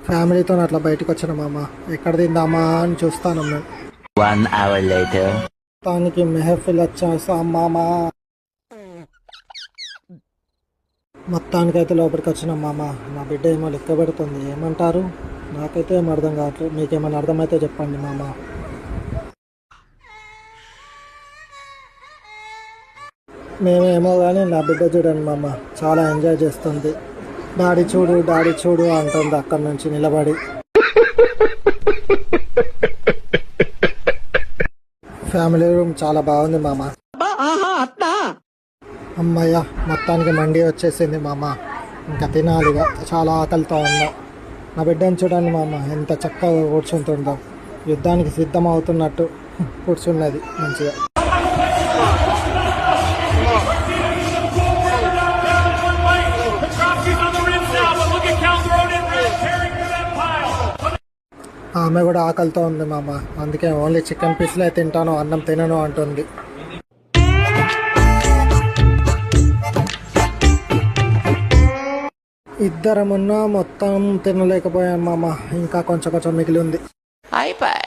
ఫ్యామిలీతో అట్లా బయటకు వచ్చిన మామ. ఎక్కడ తిందామా అని చూస్తాను మేము. 1 hour later. దానికి మెహఫిల్ వచ్చేసాం మామ. మొత్తానికైతే లోపలికి వచ్చినాం మామ. నా బిడ్డ ఏమో లెక్క పెడుతుంది. ఏమంటారు? నాకైతే ఏం అర్థం కావట్లేదు. మీకేమైనా అర్థమైతే చెప్పండి మామ. మేమేమో కానీ నా బిడ్డ చూడండి మామ, చాలా ఎంజాయ్ చేస్తుంది. డాడీ చూడు డాడీ చూడు అంటుంది అక్కడి నుంచి నిలబడి. ఫ్యామిలీ రూమ్ చాలా బాగుంది మామ. అమ్మయ్య, మొత్తానికి మండి వచ్చేసింది మామ. ఇంకా తినాలిగా, చాలా ఆకలితో ఉన్నా. నా బిడ్డను చూడండి మామ, ఎంత చక్కగా కూర్చుంటుందో. యుద్ధానికి సిద్ధం అవుతున్నట్టు కూర్చున్నది మంచిగా. ఆమె కూడా ఆకలితో ఉంది మామ. అందుకే ఓన్లీ చికెన్ పీస్లే తింటాను, అన్నం తినను అంటుంది. ఇద్దరమున్నా మొత్తం తినలేకపోయాం మామ. ఇంకా కొంచెం కొంచెం మిగిలి ఉంది. అయిపోయి.